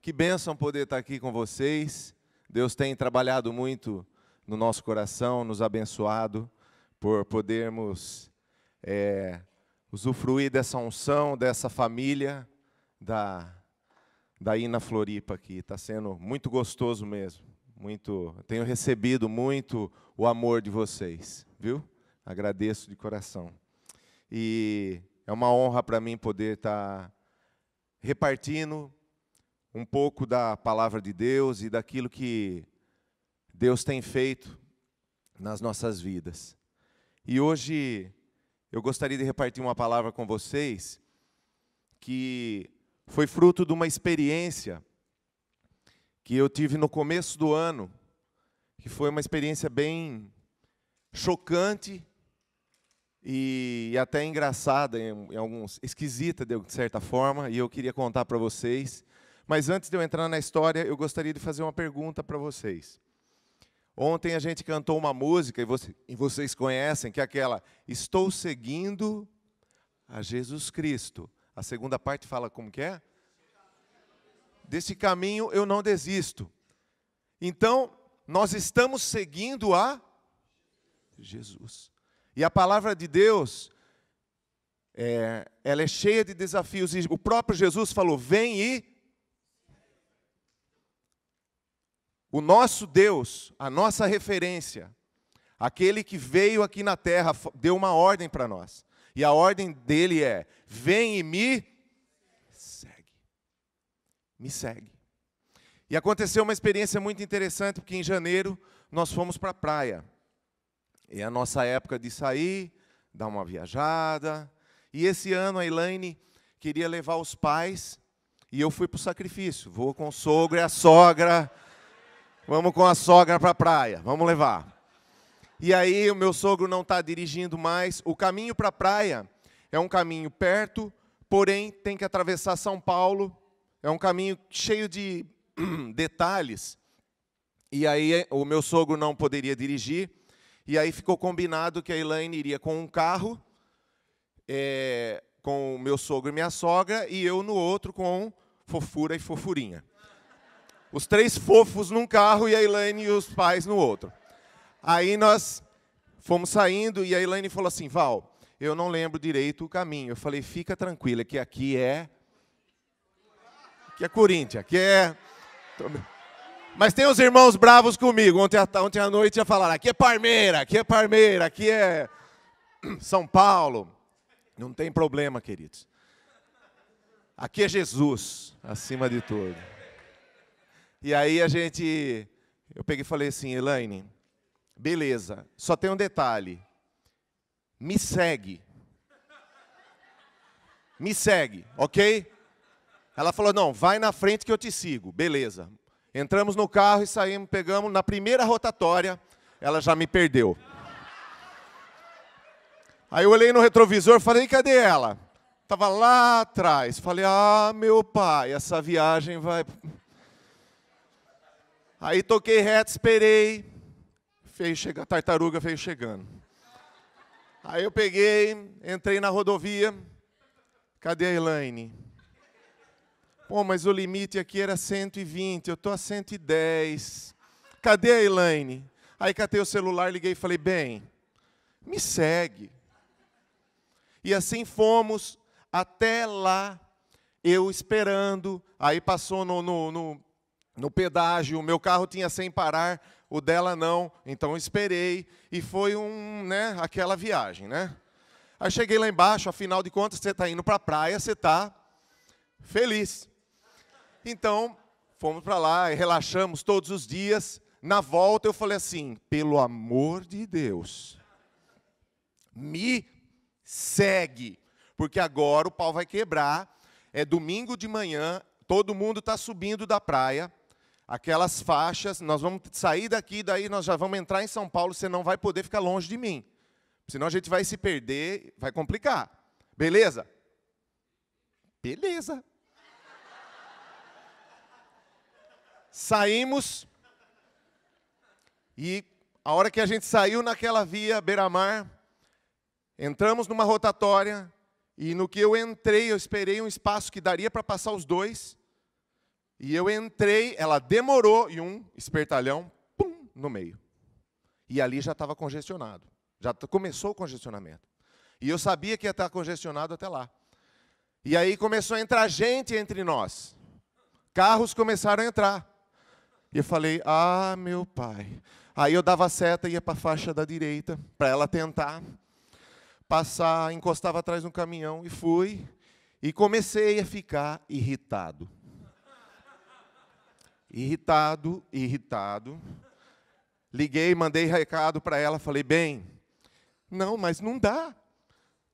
Que bênção poder estar aqui com vocês. Deus tem trabalhado muito no nosso coração, nos abençoado por podermos usufruir dessa unção, dessa família da Ina Floripa aqui. Está sendo muito gostoso mesmo. Tenho recebido muito o amor de vocês, viu? Agradeço de coração. E é uma honra para mim poder estar repartindo um pouco da palavra de Deus e daquilo que Deus tem feito nas nossas vidas. E hoje eu gostaria de repartir uma palavra com vocês que foi fruto de uma experiência que eu tive no começo do ano, que foi uma experiência bem chocante e até engraçada, esquisita de certa forma, e eu queria contar para vocês. Mas antes de eu entrar na história, eu gostaria de fazer uma pergunta para vocês. Ontem a gente cantou uma música, e vocês conhecem, que é aquela, estou seguindo a Jesus Cristo. A segunda parte fala como que é? Desse caminho eu não desisto. Então, nós estamos seguindo a Jesus. E a palavra de Deus, ela é cheia de desafios. E o próprio Jesus falou, vem e... O nosso Deus, a nossa referência, aquele que veio aqui na terra, deu uma ordem para nós. E a ordem dele é, vem e me segue. Me segue. E aconteceu uma experiência muito interessante, porque em janeiro nós fomos para a praia. É a nossa época de sair, dar uma viajada. E esse ano a Elaine queria levar os pais, e eu fui para o sacrifício. Vou com o sogro e a sogra... Vamos com a sogra para a praia, vamos levar. E aí o meu sogro não está dirigindo mais. O caminho para a praia é um caminho perto, porém tem que atravessar São Paulo. É um caminho cheio de detalhes. E aí o meu sogro não poderia dirigir. E aí ficou combinado que a Elaine iria com um carro, com o meu sogro e minha sogra, e eu no outro com fofura e fofurinha. Os três fofos num carro e a Elaine e os pais no outro. Aí nós fomos saindo e a Elaine falou assim, Val, eu não lembro direito o caminho. Eu falei, fica tranquila, que aqui é Corinthians, aqui é... Mas tem os irmãos bravos comigo. Ontem à noite já falaram, aqui é Parmeira, aqui é São Paulo. Não tem problema, queridos. Aqui é Jesus, acima de tudo. E aí eu peguei e falei assim, Elaine, beleza, só tem um detalhe, me segue, ok? Ela falou, não, vai na frente que eu te sigo, beleza. Entramos no carro e saímos, pegamos, na primeira rotatória, ela já me perdeu. Aí eu olhei no retrovisor e falei, cadê ela? Estava lá atrás, falei, meu pai, essa viagem vai... Aí toquei reto, esperei, a tartaruga veio chegando. Aí eu peguei, entrei na rodovia, cadê a Elaine? Pô, mas o limite aqui era 120, eu estou a 110. Cadê a Elaine? Aí catei o celular, liguei e falei, bem, me segue. E assim fomos até lá, eu esperando, aí passou no pedágio, o meu carro tinha sem parar, o dela não, então eu esperei, e foi aquela viagem, né? Aí cheguei lá embaixo, afinal de contas, você está indo para a praia, você está feliz. Então, fomos para lá e relaxamos todos os dias. Na volta eu falei assim, pelo amor de Deus, me segue, porque agora o pau vai quebrar, é domingo de manhã, todo mundo está subindo da praia, aquelas faixas, nós vamos sair daqui, daí nós já vamos entrar em São Paulo, você não vai poder ficar longe de mim. Senão a gente vai se perder, vai complicar. Beleza? Beleza. Saímos, e a hora que a gente saiu naquela via beira-mar, entramos numa rotatória, e no que eu entrei, eu esperei um espaço que daria para passar os dois. E eu entrei, ela demorou, e um espertalhão, pum, no meio. E ali já estava congestionado. Já começou o congestionamento. E eu sabia que ia estar congestionado até lá. E aí começou a entrar gente entre nós. Carros começaram a entrar. E eu falei, ah, meu pai. Aí eu dava a seta e ia para a faixa da direita, para ela tentar passar, encostava atrás de um caminhão e fui. E comecei a ficar irritado. Irritado. Liguei, mandei recado para ela, falei, bem, não, mas não dá.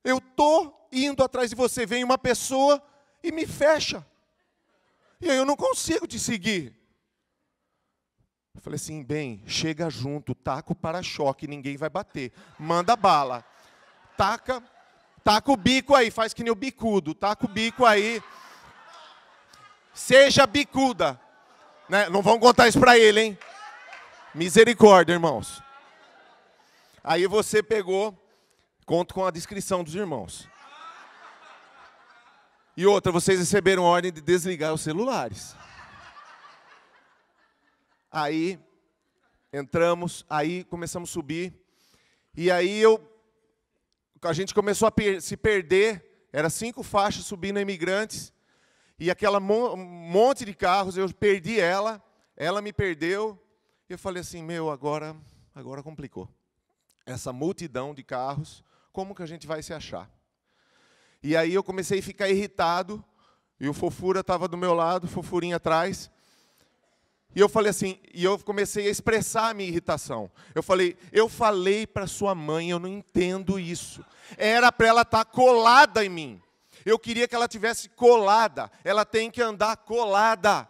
Eu estou indo atrás de você, vem uma pessoa e me fecha. E aí eu não consigo te seguir. Eu falei assim, bem, chega junto, taca o para-choque, ninguém vai bater. Manda bala. Taca o bico aí, faz que nem o bicudo. Taca o bico aí. Seja bicuda. Né? Não vão contar isso para ele, hein? Misericórdia, irmãos. Aí você pegou, conto com a descrição dos irmãos. E outra, vocês receberam ordem de desligar os celulares. Aí, entramos, aí começamos a subir. E aí a gente começou a se perder. Era 5 faixas subindo imigrantes. E aquela monte de carros, eu perdi ela me perdeu. Eu falei assim, meu, agora complicou. Essa multidão de carros, como que a gente vai se achar? E aí eu comecei a ficar irritado, e o Fofura estava do meu lado, Fofurinha atrás. E eu falei assim, e eu comecei a expressar a minha irritação. Eu falei para sua mãe, eu não entendo isso. Era para ela estar colada em mim. Eu queria que ela tivesse colada. Ela tem que andar colada.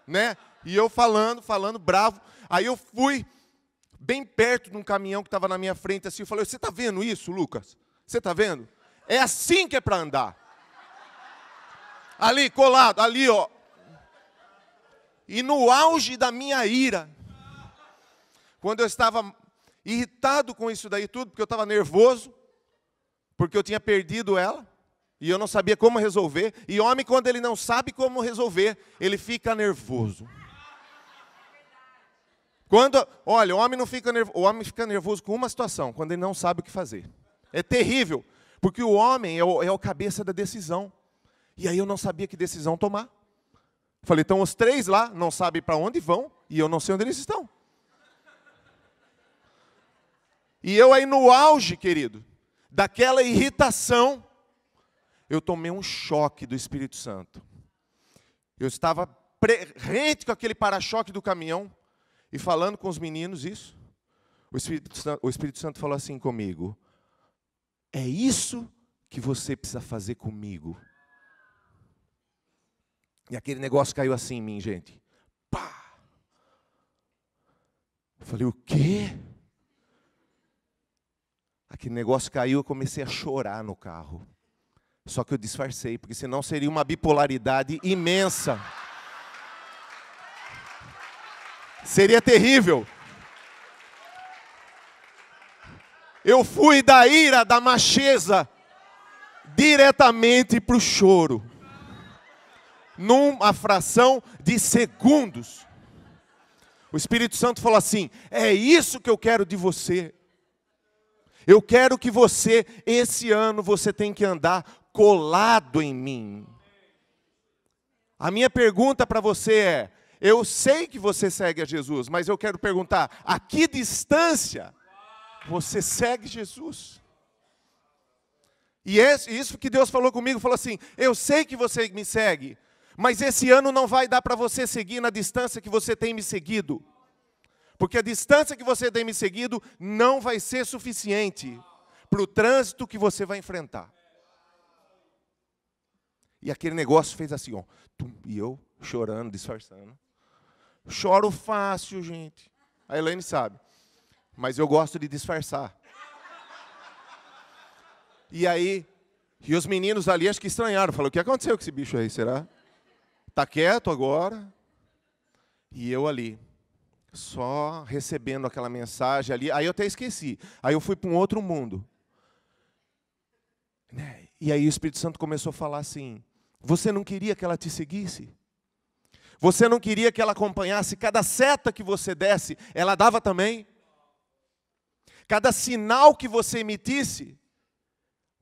Né? E eu falando bravo. Aí eu fui bem perto de um caminhão que estava na minha frente, assim, eu falei, você está vendo isso, Lucas? Você está vendo? É assim que é para andar. Ali, colado, ali, ó. E no auge da minha ira, quando eu estava irritado com isso daí tudo, porque eu estava nervoso, porque eu tinha perdido ela, e eu não sabia como resolver, e homem, quando ele não sabe como resolver, ele fica nervoso. Olha, o homem fica nervoso com uma situação, quando ele não sabe o que fazer. É terrível, porque o homem é o cabeça da decisão. E aí eu não sabia que decisão tomar. Falei, então os 3 lá não sabem para onde vão, e eu não sei onde eles estão. E eu aí no auge, querido, daquela irritação, eu tomei um choque do Espírito Santo. Eu estava rente com aquele para-choque do caminhão, e falando com os meninos isso, o Espírito Santo falou assim comigo, é isso que você precisa fazer comigo. E aquele negócio caiu assim em mim, gente. Pá! Eu falei, o quê? Aquele negócio caiu, eu comecei a chorar no carro. Só que eu disfarcei, porque senão seria uma bipolaridade imensa. Seria terrível. Eu fui da ira, da macheza, diretamente para o choro. Numa fração de segundos. O Espírito Santo falou assim, é isso que eu quero de você. Eu quero que você, esse ano, você tem que andar colado em mim. A minha pergunta para você é, eu sei que você segue a Jesus, mas eu quero perguntar, a que distância você segue Jesus? E isso que Deus falou comigo, falou assim, eu sei que você me segue, mas esse ano não vai dar para você seguir na distância que você tem me seguido. Porque a distância que você tem me seguido não vai ser suficiente para o trânsito que você vai enfrentar. E aquele negócio fez assim, ó. E eu chorando, disfarçando. Choro fácil, gente. A Elaine sabe. Mas eu gosto de disfarçar. E aí, e os meninos ali acho que estranharam. Falaram, o que aconteceu com esse bicho aí, será? Está quieto agora? E eu ali, só recebendo aquela mensagem ali. Aí eu até esqueci. Aí eu fui para um outro mundo. E aí o Espírito Santo começou a falar assim, você não queria que ela te seguisse? Você não queria que ela acompanhasse cada seta que você desse, ela dava também? Cada sinal que você emitisse,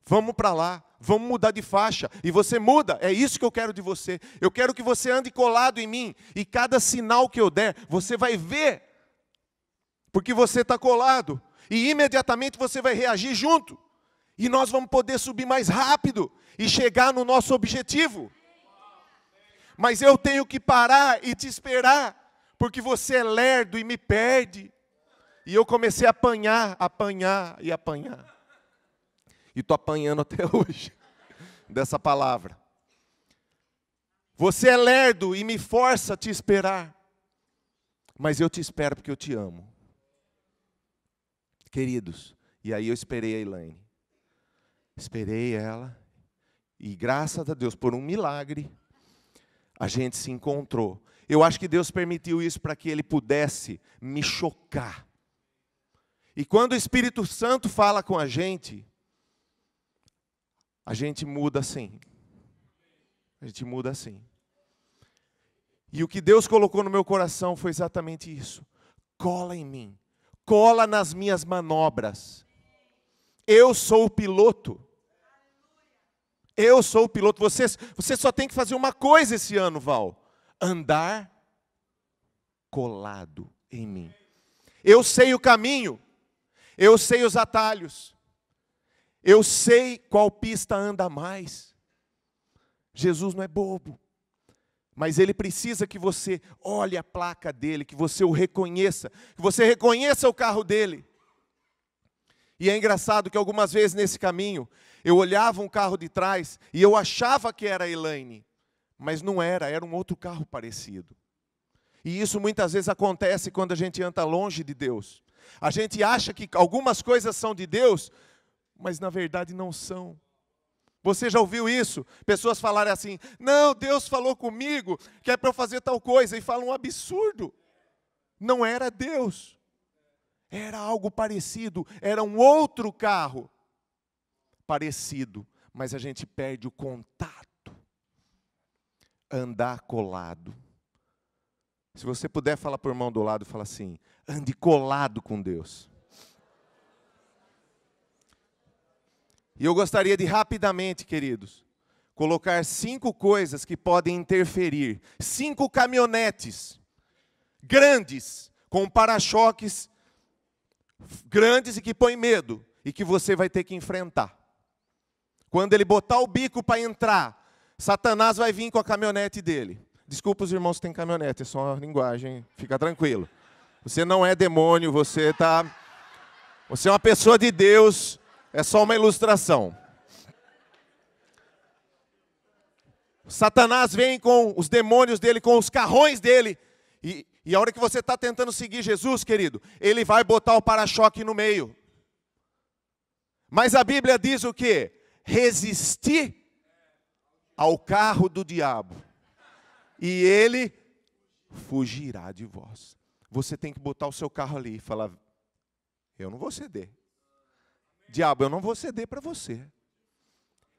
vamos para lá, vamos mudar de faixa. E você muda, é isso que eu quero de você. Eu quero que você ande colado em mim. E cada sinal que eu der, você vai ver. Porque você está colado. E imediatamente você vai reagir junto. E nós vamos poder subir mais rápido e chegar no nosso objetivo. Mas eu tenho que parar e te esperar, porque você é lerdo e me perde. E eu comecei a apanhar. E estou apanhando até hoje dessa palavra. Você é lerdo e me força a te esperar. Mas eu te espero porque eu te amo. Queridos, e aí eu esperei a Elaine. Esperei ela. E graças a Deus, por um milagre, a gente se encontrou. Eu acho que Deus permitiu isso para que Ele pudesse me chocar. E quando o Espírito Santo fala com a gente muda assim. A gente muda assim. E o que Deus colocou no meu coração foi exatamente isso. Cola em mim. Cola nas minhas manobras. Eu sou o piloto. Eu sou o piloto. Você só tem que fazer uma coisa esse ano, Val. Andar colado em mim. Eu sei o caminho. Eu sei os atalhos. Eu sei qual pista anda mais. Jesus não é bobo. Mas Ele precisa que você olhe a placa dele, que você o reconheça. Que você reconheça o carro dele. E é engraçado que algumas vezes nesse caminho, eu olhava um carro de trás e eu achava que era a Elaine. Mas não era, era um outro carro parecido. E isso muitas vezes acontece quando a gente anda longe de Deus. A gente acha que algumas coisas são de Deus, mas na verdade não são. Você já ouviu isso? Pessoas falarem assim, não, Deus falou comigo que é para eu fazer tal coisa, e falam um absurdo. Não era Deus. Era algo parecido, era um outro carro. Parecido, mas a gente perde o contato. Andar colado. Se você puder falar para o irmão do lado, fala assim, ande colado com Deus. E eu gostaria de rapidamente, queridos, colocar 5 coisas que podem interferir. 5 caminhonetes grandes, com para-choques grandes e que põem medo. E que você vai ter que enfrentar. Quando ele botar o bico para entrar, Satanás vai vir com a caminhonete dele. Desculpa os irmãos que têm caminhonete, é só uma linguagem, fica tranquilo. Você não é demônio, você é uma pessoa de Deus, é só uma ilustração. Satanás vem com os demônios dele, com os carrões dele, e a hora que você está tentando seguir Jesus, querido, ele vai botar o para-choque no meio. Mas a Bíblia diz o quê? Resistir ao carro do diabo. E ele fugirá de vós. Você tem que botar o seu carro ali e falar, eu não vou ceder. Diabo, eu não vou ceder para você.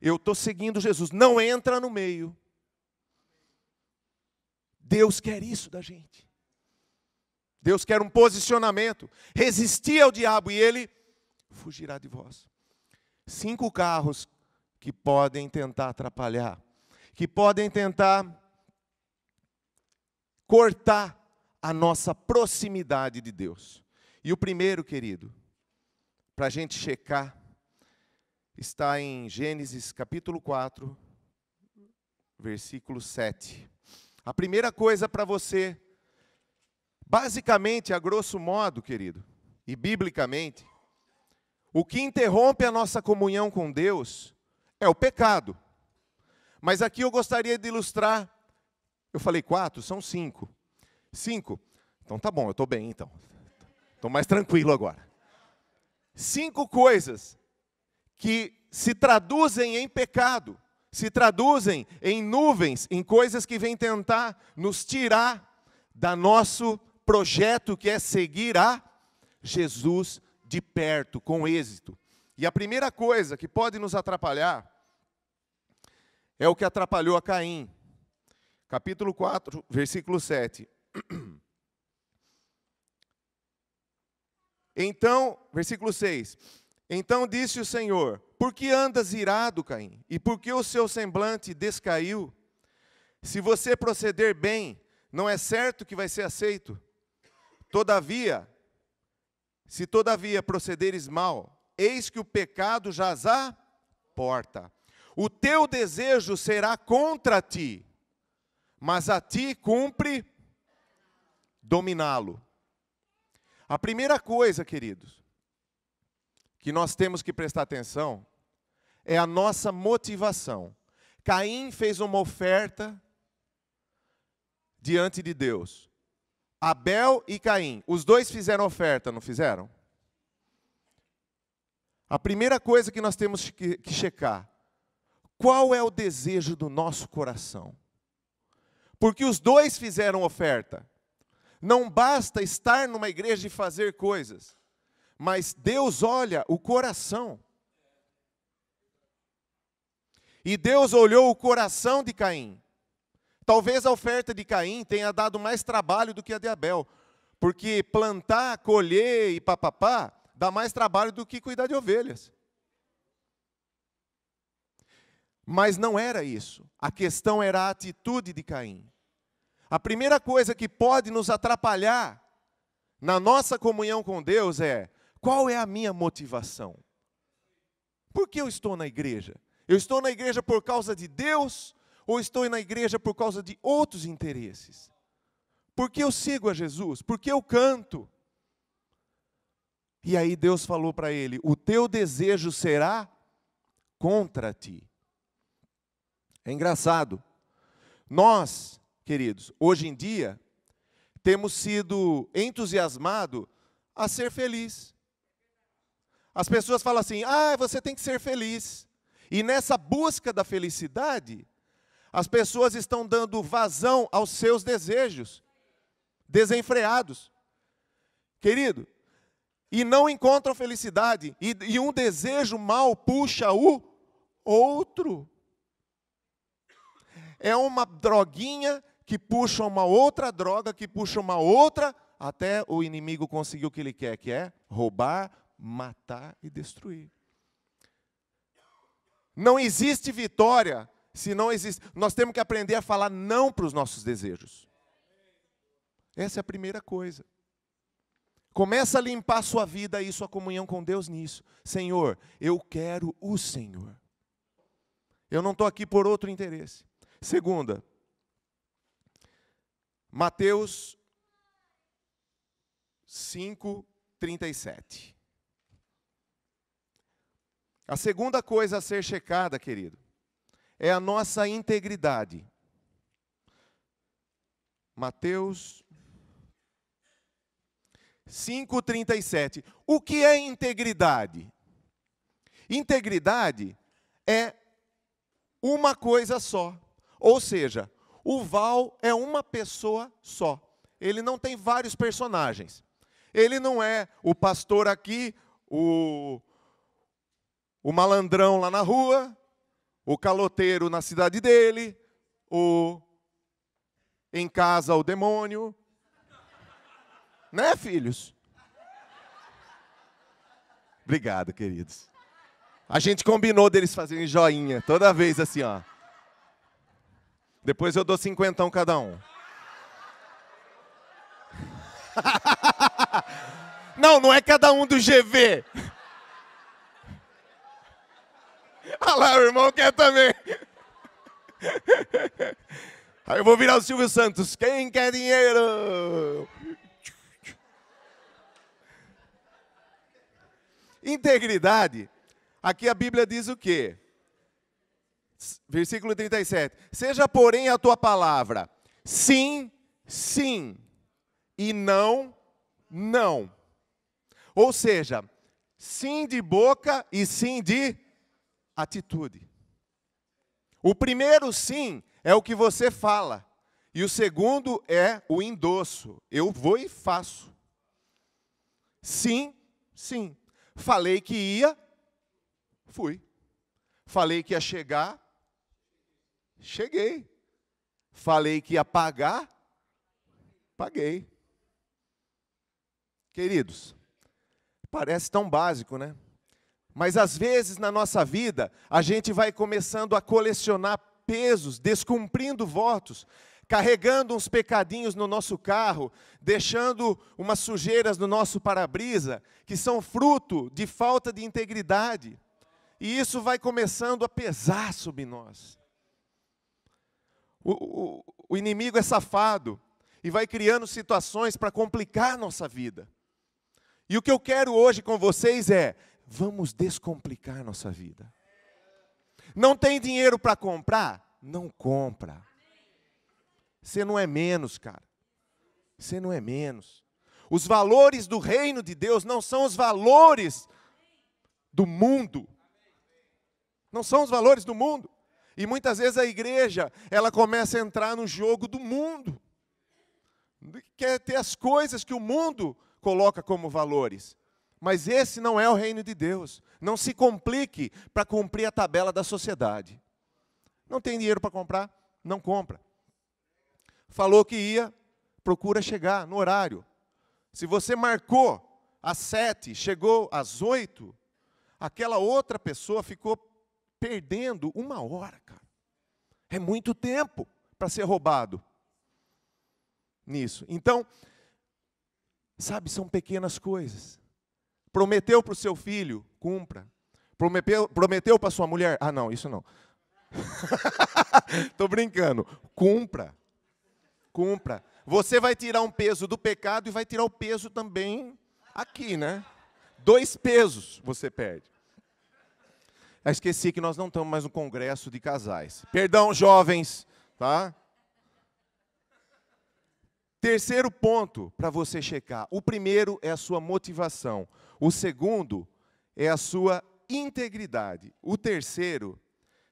Eu estou seguindo Jesus. Não entra no meio. Deus quer isso da gente. Deus quer um posicionamento. Resistir ao diabo e ele fugirá de vós. 5 carros que podem tentar atrapalhar. Que podem tentar cortar a nossa proximidade de Deus. E o primeiro, querido, para a gente checar, está em Gênesis capítulo 4, versículo 7. A primeira coisa para você, basicamente, a grosso modo, querido, e biblicamente, o que interrompe a nossa comunhão com Deus é o pecado. Mas aqui eu gostaria de ilustrar. Eu falei 4, são 5. 5. Então tá bom, eu estou bem então. Estou mais tranquilo agora. 5 coisas que se traduzem em pecado, se traduzem em nuvens, em coisas que vêm tentar nos tirar do nosso projeto que é seguir a Jesus de perto, com êxito. E a primeira coisa que pode nos atrapalhar é o que atrapalhou a Caim. capítulo 4, versículo 7. Então, versículo 6. Então disse o Senhor: por que andas irado, Caim? E por que o seu semblante descaiu? Se você proceder bem, não é certo que vai ser aceito. Todavia, se todavia procederes mal, eis que o pecado jaz à porta. O teu desejo será contra ti, mas a ti cumpre dominá-lo. A primeira coisa, queridos, que nós temos que prestar atenção é a nossa motivação. Caim fez uma oferta diante de Deus. Abel e Caim, os dois fizeram oferta, não fizeram? A primeira coisa que nós temos que checar, qual é o desejo do nosso coração? Porque os dois fizeram oferta. Não basta estar numa igreja e fazer coisas, mas Deus olha o coração. E Deus olhou o coração de Caim. Talvez a oferta de Caim tenha dado mais trabalho do que a de Abel, porque plantar, colher e papapá dá mais trabalho do que cuidar de ovelhas. Mas não era isso. A questão era a atitude de Caim. A primeira coisa que pode nos atrapalhar na nossa comunhão com Deus é: qual é a minha motivação? Por que eu estou na igreja? Eu estou na igreja por causa de Deus ou estou na igreja por causa de outros interesses? Por que eu sigo a Jesus? Por que eu canto? E aí Deus falou para ele: o teu desejo será contra ti. É engraçado. Nós, queridos, hoje em dia, temos sido entusiasmados a ser feliz. As pessoas falam assim: você tem que ser feliz. E nessa busca da felicidade, as pessoas estão dando vazão aos seus desejos, desenfreados. Querido, e não encontram felicidade, e um desejo mau puxa o outro. É uma droguinha que puxa uma outra droga, que puxa uma outra, até o inimigo conseguir o que ele quer, que é roubar, matar e destruir. Não existe vitória se não existe. Nós temos que aprender a falar não para os nossos desejos. Essa é a primeira coisa. Começa a limpar a sua vida e sua comunhão com Deus nisso. Senhor, eu quero o Senhor. Eu não estou aqui por outro interesse. Segunda, Mateus 5:37. A segunda coisa a ser checada, querido, é a nossa integridade. Mateus 5:37. O que é integridade? Integridade é uma coisa só. Ou seja, o Val é uma pessoa só. Ele não tem vários personagens. Ele não é o pastor aqui, o malandrão lá na rua, o caloteiro na cidade dele, em casa o demônio. Né, filhos? Obrigado, queridos. A gente combinou deles fazerem joinha toda vez assim, ó. Depois eu dou 50 cada um. Não é cada um do GV. Olha lá, o irmão quer também. Aí eu vou virar o Silvio Santos. Quem quer dinheiro? Integridade. Aqui a Bíblia diz o quê? Versículo 37. Seja, porém, a tua palavra sim, sim, e não, não. Ou seja, sim de boca e sim de atitude. O primeiro sim é o que você fala. E o segundo é o endosso. Eu vou e faço. Sim, sim. Falei que ia, fui. Falei que ia chegar, cheguei. Falei que ia pagar, paguei. Queridos, parece tão básico, né? Mas às vezes na nossa vida, a gente vai começando a colecionar pesos, descumprindo votos, carregando uns pecadinhos no nosso carro, deixando umas sujeiras no nosso para-brisa, que são fruto de falta de integridade. E isso vai começando a pesar sobre nós. O inimigo é safado e vai criando situações para complicar a nossa vida. E o que eu quero hoje com vocês é, vamos descomplicar nossa vida. Não tem dinheiro para comprar? Não compra. Você não é menos, cara. Você não é menos. Os valores do reino de Deus não são os valores do mundo. Não são os valores do mundo. E muitas vezes a igreja, ela começa a entrar no jogo do mundo. Quer ter as coisas que o mundo coloca como valores. Mas esse não é o reino de Deus. Não se complique para cumprir a tabela da sociedade. Não tem dinheiro para comprar? Não compra. Falou que ia, procura chegar no horário. Se você marcou às 7, chegou às 8, aquela outra pessoa ficou perdendo 1 hora, cara. É muito tempo para ser roubado nisso. Então, sabe, são pequenas coisas. Prometeu para o seu filho, cumpra. Prometeu para sua mulher, não, isso não. Estou brincando. Cumpra. Cumpra. Você vai tirar um peso do pecado e vai tirar o peso também aqui, né? 2 pesos você perde. Eu esqueci que nós não estamos mais no congresso de casais. Perdão, jovens, tá? Terceiro ponto para você checar. O primeiro é a sua motivação. O segundo é a sua integridade. O terceiro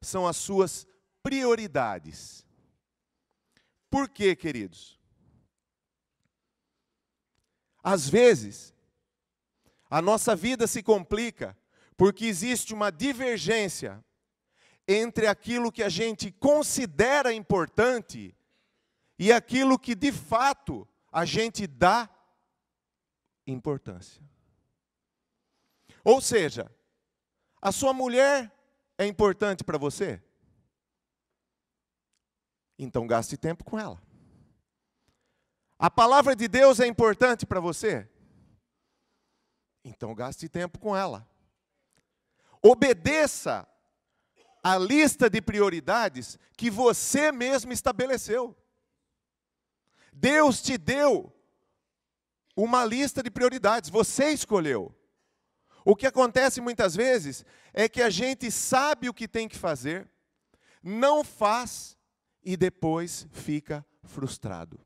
são as suas prioridades. Por quê, queridos? Às vezes, a nossa vida se complica porque existe uma divergência entre aquilo que a gente considera importante e aquilo que, de fato, a gente dá importância. Ou seja, a sua mulher é importante para você? Então gaste tempo com ela. A palavra de Deus é importante para você? Então gaste tempo com ela. Obedeça a lista de prioridades que você mesmo estabeleceu. Deus te deu uma lista de prioridades, você escolheu. O que acontece muitas vezes é que a gente sabe o que tem que fazer, não faz e depois fica frustrado.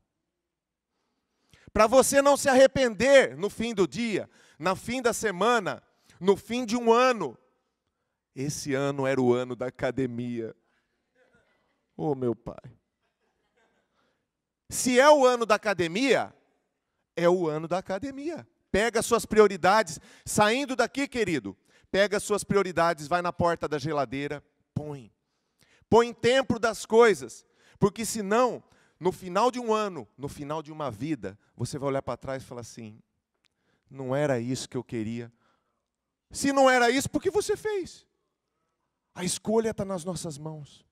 Para você não se arrepender no fim do dia, no fim da semana, no fim de um ano. Esse ano era o ano da academia. Oh, meu pai. Se é o ano da academia, é o ano da academia. Pega suas prioridades, saindo daqui, querido, pega suas prioridades, vai na porta da geladeira, põe. Põe tempo das coisas, porque senão, no final de um ano, no final de uma vida, você vai olhar para trás e falar assim, não era isso que eu queria. Se não era isso, por que você fez? A escolha está nas nossas mãos.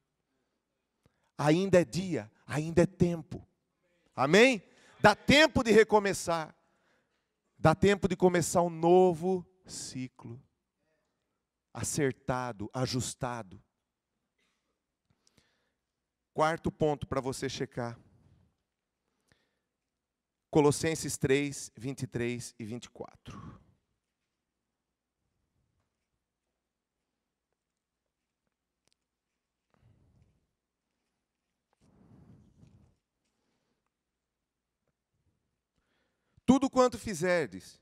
Ainda é dia, ainda é tempo. Amém? Dá tempo de recomeçar. Dá tempo de começar um novo ciclo. Acertado, ajustado. Quarto ponto para você checar. Colossenses 3, 23 e 24. Tudo quanto fizerdes,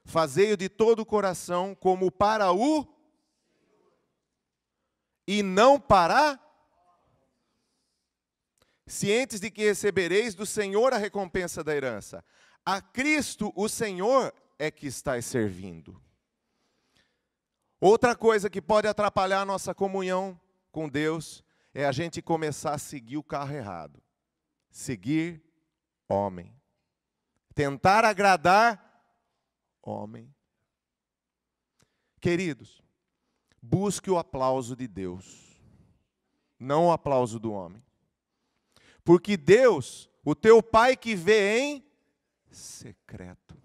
fazei-o de todo o coração, como para o e não para, cientes de que recebereis do Senhor a recompensa da herança. A Cristo, o Senhor, é que estáis servindo. Outra coisa que pode atrapalhar a nossa comunhão com Deus é a gente começar a seguir o carro errado. Seguir homem. Tentar agradar homem. Queridos, busque o aplauso de Deus, não o aplauso do homem. Porque Deus, o teu Pai que vê em secreto,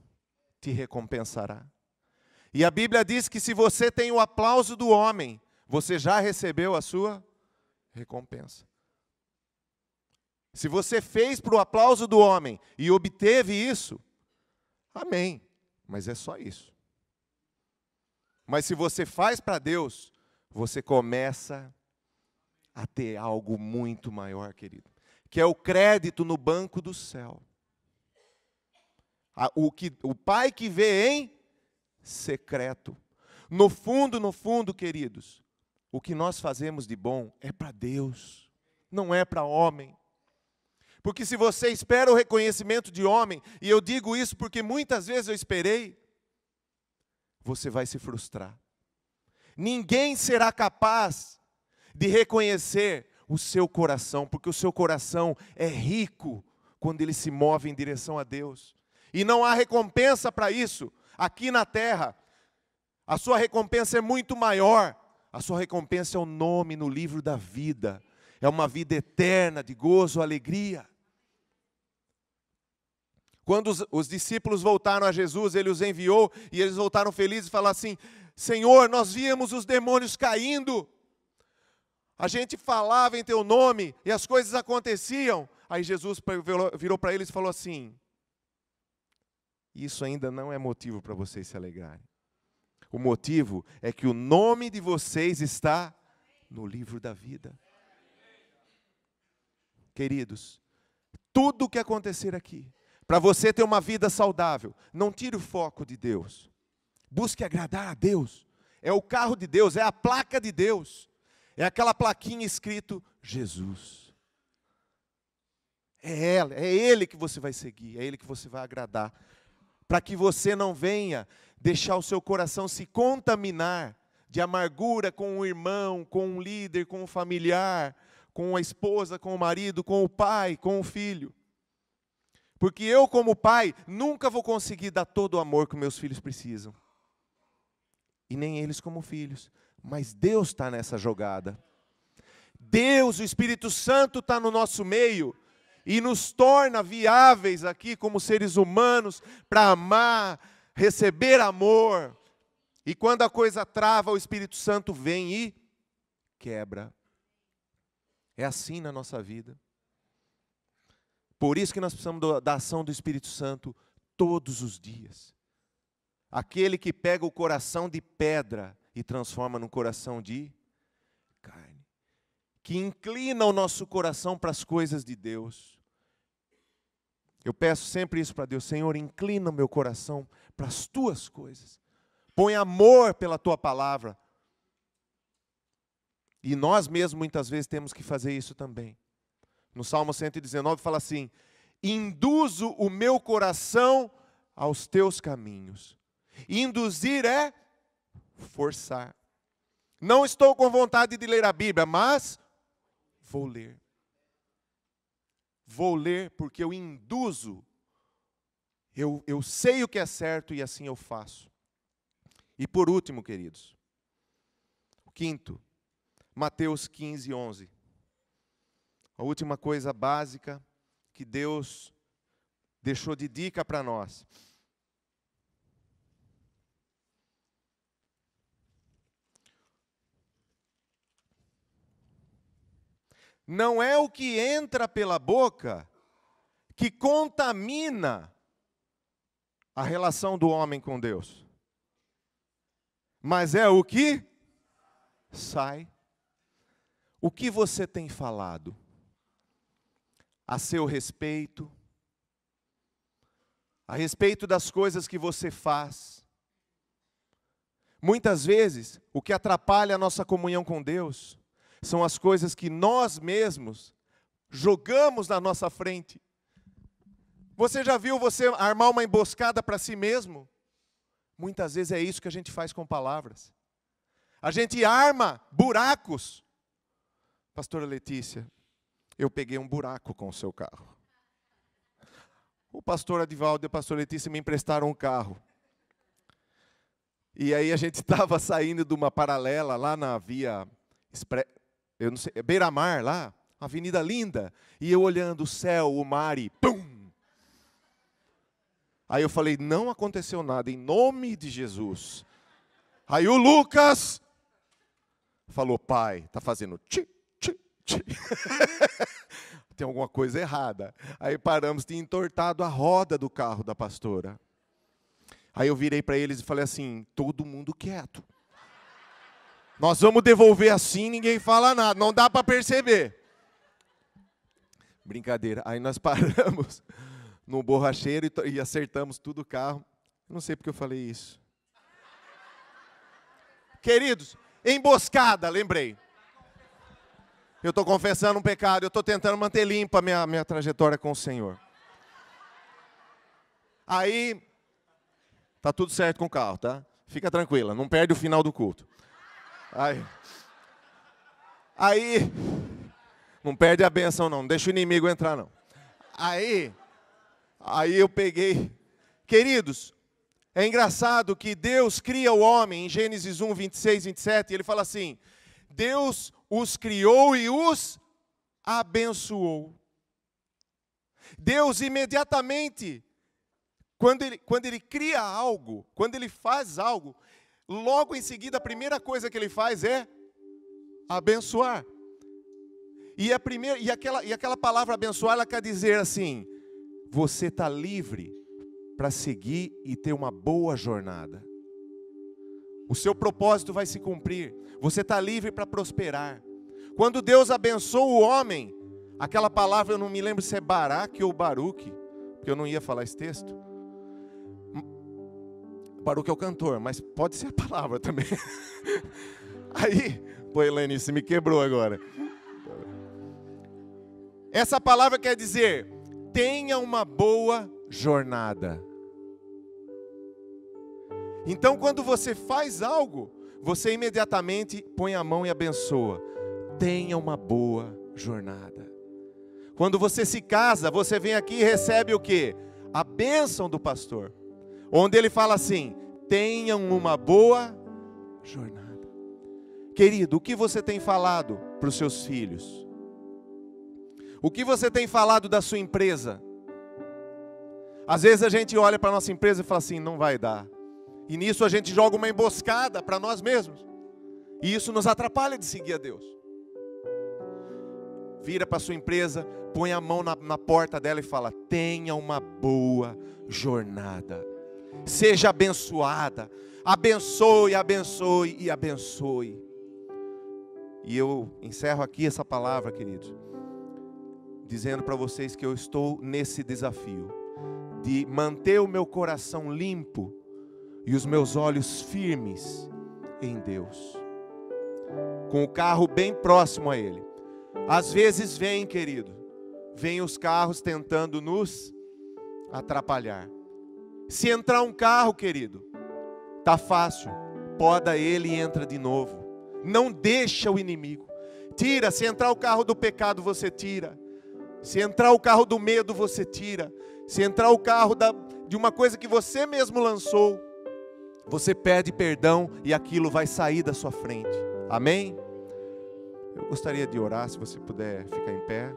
te recompensará. E a Bíblia diz que se você tem o aplauso do homem, você já recebeu a sua recompensa. Se você fez para o aplauso do homem e obteve isso, amém. Mas é só isso. Mas se você faz para Deus, você começa a ter algo muito maior, querido. Que é o crédito no banco do céu. O Pai que vê em secreto. No fundo, queridos, o que nós fazemos de bom é para Deus, não é para homem. Porque se você espera o reconhecimento de homem, e eu digo isso porque muitas vezes eu esperei, você vai se frustrar. Ninguém será capaz de reconhecer o seu coração, porque o seu coração é rico quando ele se move em direção a Deus. E não há recompensa para isso aqui na terra. A sua recompensa é muito maior. A sua recompensa é o nome no livro da vida. É uma vida eterna de gozo, alegria. Quando os discípulos voltaram a Jesus, Ele os enviou e eles voltaram felizes e falaram assim: Senhor, nós víamos os demônios caindo. A gente falava em Teu nome e as coisas aconteciam. Aí Jesus virou para eles e falou assim: isso ainda não é motivo para vocês se alegrarem. O motivo é que o nome de vocês está no livro da vida. Queridos, tudo o que acontecer aqui, para você ter uma vida saudável, não tire o foco de Deus. Busque agradar a Deus. É o carro de Deus, é a placa de Deus. É aquela plaquinha escrito Jesus. É ela, é Ele que você vai seguir, é Ele que você vai agradar. Para que você não venha deixar o seu coração se contaminar de amargura com o irmão, com um líder, com um familiar, com a esposa, com o marido, com o pai, com o filho. Porque eu, como pai, nunca vou conseguir dar todo o amor que meus filhos precisam. E nem eles como filhos. Mas Deus está nessa jogada. Deus, o Espírito Santo está no nosso meio e nos torna viáveis aqui como seres humanos para amar, receber amor. E quando a coisa trava, o Espírito Santo vem e quebra. É assim na nossa vida. Por isso que nós precisamos da ação do Espírito Santo todos os dias. Aquele que pega o coração de pedra e transforma num coração de carne. Que inclina o nosso coração para as coisas de Deus. Eu peço sempre isso para Deus: Senhor, inclina o meu coração para as Tuas coisas. Põe amor pela Tua palavra. E nós mesmos muitas vezes temos que fazer isso também. No Salmo 119 fala assim: induzo o meu coração aos Teus caminhos. Induzir é forçar. Não estou com vontade de ler a Bíblia, mas vou ler. Vou ler porque eu induzo. Eu sei o que é certo e assim eu faço. E por último, queridos, o quinto, Mateus 15, 11. A última coisa básica que Deus deixou de dica para nós. Não é o que entra pela boca que contamina a relação do homem com Deus, mas é o que sai. O que você tem falado a seu respeito, a respeito das coisas que você faz. Muitas vezes, o que atrapalha a nossa comunhão com Deus são as coisas que nós mesmos jogamos na nossa frente. Você já viu você armar uma emboscada para si mesmo? Muitas vezes é isso que a gente faz com palavras. A gente arma buracos pastora Letícia, eu peguei um buraco com o seu carro. O pastor Adivaldo e a pastora Letícia me emprestaram um carro. E aí a gente estava saindo de uma paralela lá na via, eu não sei, Beira-Mar lá, avenida linda. E eu olhando o céu, o mar e pum! Aí eu falei, não aconteceu nada, em nome de Jesus. Aí o Lucas falou, pai, está fazendo tchi, tchi, tchi. Tem alguma coisa errada. Aí paramos, tinha entortado a roda do carro da pastora. Aí eu virei para eles e falei assim, todo mundo quieto. Nós vamos devolver assim, ninguém fala nada, não dá para perceber. Brincadeira. Aí nós paramos no borracheiro e acertamos tudo o carro. Não sei porque eu falei isso. Queridos, emboscada, lembrei. Eu estou confessando um pecado, eu estou tentando manter limpa a minha trajetória com o Senhor. Aí, tá tudo certo com o carro, tá? Fica tranquila, não perde o final do culto. Aí não perde a bênção não deixa o inimigo entrar não. Aí eu peguei. Queridos, é engraçado que Deus cria o homem, em Gênesis 1, 26, 27, ele fala assim, Deus os criou e os abençoou. Deus imediatamente, quando ele cria algo, quando ele faz algo, logo em seguida a primeira coisa que ele faz é abençoar. E aquela palavra abençoar, ela quer dizer assim, você está livre para seguir e ter uma boa jornada. O seu propósito vai se cumprir. Você está livre para prosperar. Quando Deus abençoa o homem, aquela palavra eu não me lembro se é Baraque ou Baruque, porque eu não ia falar esse texto. Baruque é o cantor, mas pode ser a palavra também. Aí, pô, Helene, você me quebrou agora. Essa palavra quer dizer, tenha uma boa jornada. Então, quando você faz algo, você imediatamente põe a mão e abençoa. Tenha uma boa jornada. Quando você se casa, você vem aqui e recebe o quê? A bênção do pastor. Onde ele fala assim, tenham uma boa jornada. Querido, o que você tem falado para os seus filhos? O que você tem falado da sua empresa? Às vezes a gente olha para a nossa empresa e fala assim, não vai dar. E nisso a gente joga uma emboscada para nós mesmos. E isso nos atrapalha de seguir a Deus. Vira para a sua empresa, põe a mão na porta dela e fala, tenha uma boa jornada. Seja abençoada. Abençoe, abençoe e abençoe. E eu encerro aqui essa palavra, queridos, dizendo para vocês que eu estou nesse desafio de manter o meu coração limpo e os meus olhos firmes em Deus, com o carro bem próximo a Ele. Às vezes vem, querido, vem os carros tentando nos atrapalhar. Se entrar um carro, querido, tá fácil, poda ele e entra de novo. Não deixa o inimigo. Tira, se entrar o carro do pecado, você tira. Se entrar o carro do medo, você tira. Se entrar o carro de uma coisa que você mesmo lançou, você pede perdão e aquilo vai sair da sua frente. Amém? Eu gostaria de orar, se você puder ficar em pé.